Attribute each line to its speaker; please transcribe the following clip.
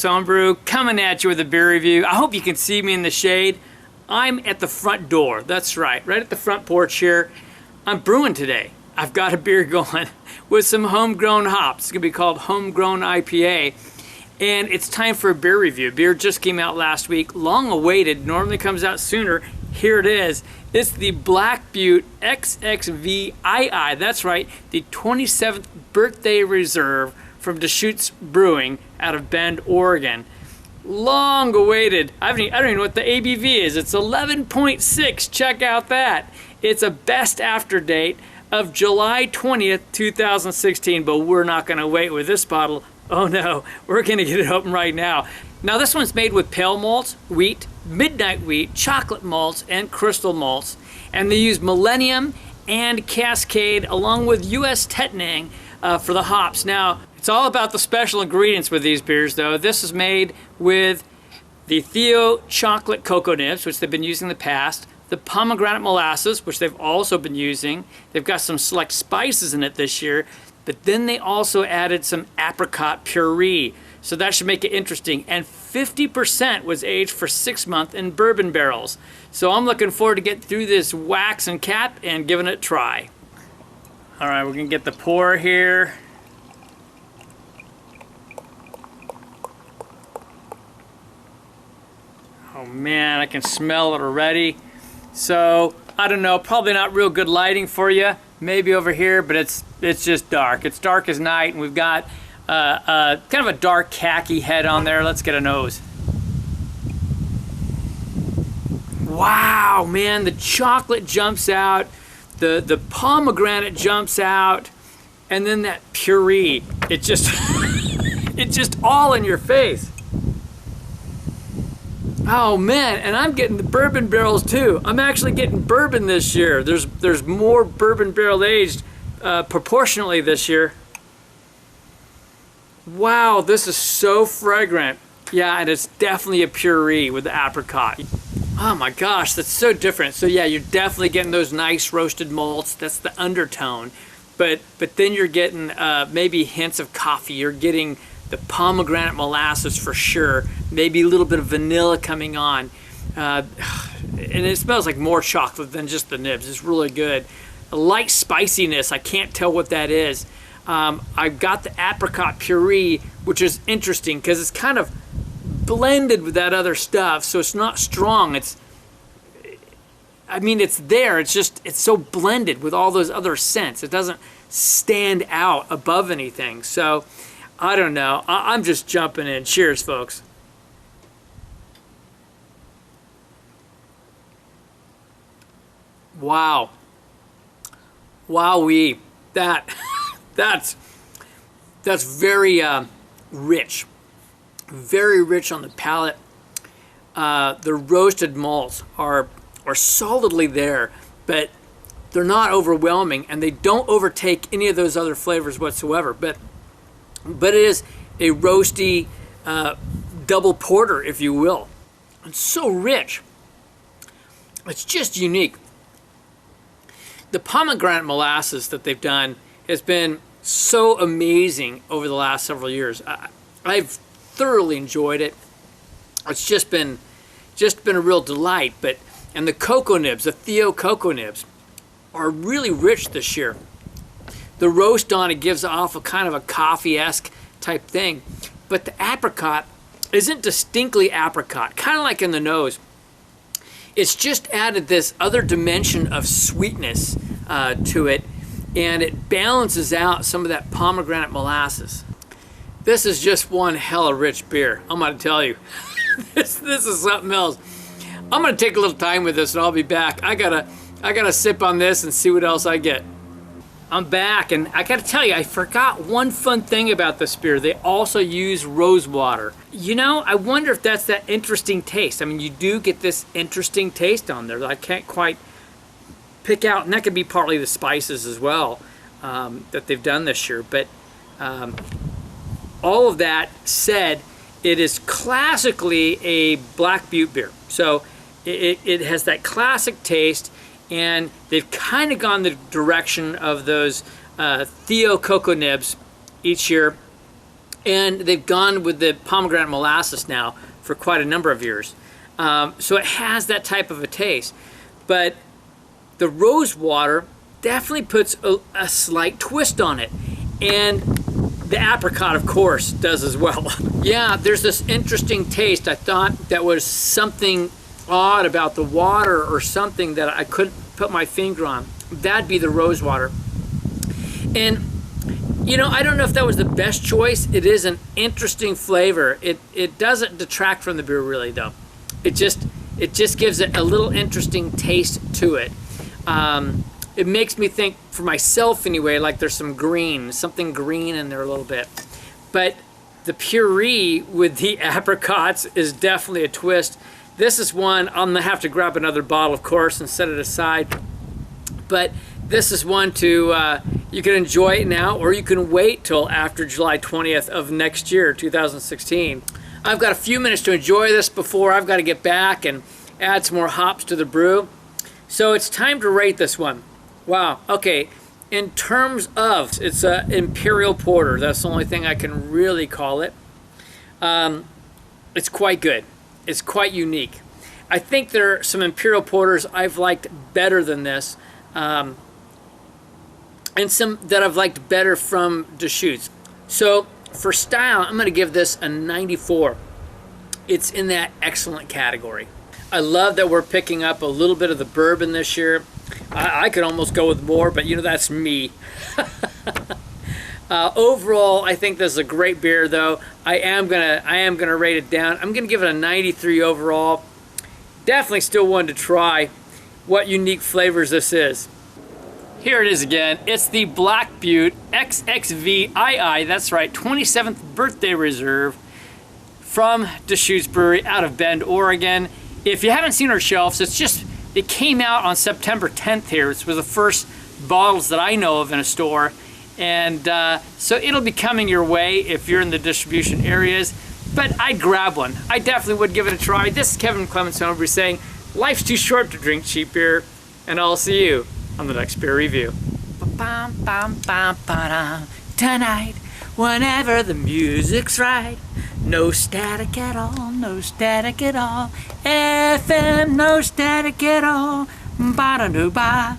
Speaker 1: Lawrence Homebrew, coming at you with a beer review. I hope you can see me in the shade. I'm at the front door. That's right at the front porch here. I'm brewing today. I've got a beer going with some homegrown hops. It's gonna be called Homegrown IPA. And it's time for a beer review. Beer just came out last week, long awaited, normally comes out sooner. Here it is. It's the Black Butte XXVII. That's right, the 27th birthday reserve from Deschutes Brewing out of Bend, Oregon. Long awaited. I don't even know what the ABV is. It's 11.6. Check out that. It's a best after date of July 20th, 2016, but we're not going to wait with this bottle. Oh no, we're going to get it open right now. Now this one's made with pale malts, wheat, midnight wheat, chocolate malts, and crystal malts. And they use Millenium and Cascade along with US Tetnang for the hops. Now, it's all about the special ingredients with these beers though. This is made with the Theo chocolate cocoa nibs, which they've been using in the past, the Pemegranate molasses, which they've also been using. They've got some select spices in it this year, but then they also added some apricot puree. So that should make it interesting. And 50% was aged for 6 months in bourbon barrels. So I'm looking forward to getting through this wax and cap and giving it a try. All right, we're gonna get the pour here. Oh man, I can smell it already. So, I don't know, probably not real good lighting for you. Maybe over here, but it's just dark. It's dark as night, and we've got kind of a dark khaki head on there. Let's get a nose. Wow, man, the chocolate jumps out, the pomegranate jumps out, and then that puree. It just, it's just all in your face. Oh man, and I'm getting the bourbon barrels too. I'm actually getting bourbon this year. There's more bourbon barrel aged proportionally this year. Wow, this is so fragrant. Yeah, and it's definitely a puree with the apricot. Oh my gosh, that's so different. So yeah, you're definitely getting those nice roasted malts. That's the undertone. But then you're getting maybe hints of coffee. You're getting the pomegranate molasses for sure. Maybe a little bit of vanilla coming on. And it smells like more chocolate than just the nibs. It's really good. A light spiciness, I can't tell what that is. I've got the apricot puree, which is interesting because it's kind of blended with that other stuff, so it's not strong. It's there. It's just, it's so blended with all those other scents. It doesn't stand out above anything. So, I don't know. I'm just jumping in. Cheers, folks. Wow. Wowee. That's very rich. Very rich on the palate. The roasted malts are solidly there, but they're not overwhelming, and they don't overtake any of those other flavors whatsoever. But it is a roasty double porter, if you will. It's so rich. It's just unique. The pomegranate molasses that they've done has been so amazing over the last several years. I've thoroughly enjoyed it. It's just been a real delight. And the cocoa nibs, the Theo cocoa nibs, are really rich this year. The roast on it gives off a kind of a coffee-esque type thing, but the apricot isn't distinctly apricot, kind of like in the nose. It's just added this other dimension of sweetness to it, and it balances out some of that pomegranate molasses. This is just one hella rich beer, I'm gonna tell you. This is something else. I'm gonna take a little time with this and I'll be back. I gotta sip on this and see what else I get. I'm back, and I gotta tell you, I forgot one fun thing about this beer. They also use rose water. You know, I wonder if that's that interesting taste. I mean, you do get this interesting taste on there that I can't quite pick out, and that could be partly the spices as well that they've done this year. But all of that said, it is classically a Black Butte beer. So it has that classic taste, and they've kind of gone the direction of those Theo cocoa nibs each year. And they've gone with the pomegranate molasses now for quite a number of years. So it has that type of a taste. But the rose water definitely puts a slight twist on it. And the apricot, of course, does as well. Yeah, there's this interesting taste. I thought that was something odd about the water or something that I couldn't put my finger on. That'd be the rose water. And you know, I don't know if that was the best choice. It is an interesting flavor. It doesn't detract from the beer really though. It just gives it a little interesting taste to it. It makes me think, for myself anyway, like there's something green in there a little bit. But the puree with the apricots is definitely a twist. This is one, I'm gonna have to grab another bottle, of course, and set it aside. But this is one to, you can enjoy it now, or you can wait till after July 20th of next year, 2016. I've got a few minutes to enjoy this before I've got to get back and add some more hops to the brew. So it's time to rate this one. Wow, okay. In terms of, it's an Imperial Porter. That's the only thing I can really call it. It's quite good. It's quite unique. I think there are some Imperial Porters I've liked better than this. And some that I've liked better from Deschutes. So for style, I'm going to give this a 94. It's in that excellent category. I love that we're picking up a little bit of the bourbon this year. I could almost go with more, but you know, that's me. Overall, I think this is a great beer though. I am gonna rate it down. I'm gonna give it a 93 overall. Definitely still one to try. What unique flavors this is. Here it is again. It's the Black Butte XXVII. That's right, 27th birthday reserve from Deschutes Brewery out of Bend, Oregon. If you haven't seen our shelves, it came out on September 10th here. This was the first bottles that I know of in a store. And so it'll be coming your way if you're in the distribution areas. But I'd grab one. I definitely would give it a try. This is Kevin Clements Homebrewing saying, life's too short to drink cheap beer. And I'll see you on the next beer review. Tonight, whenever the music's right, no static at all, no static at all. FM, no static at all. Ba-da-doo-ba.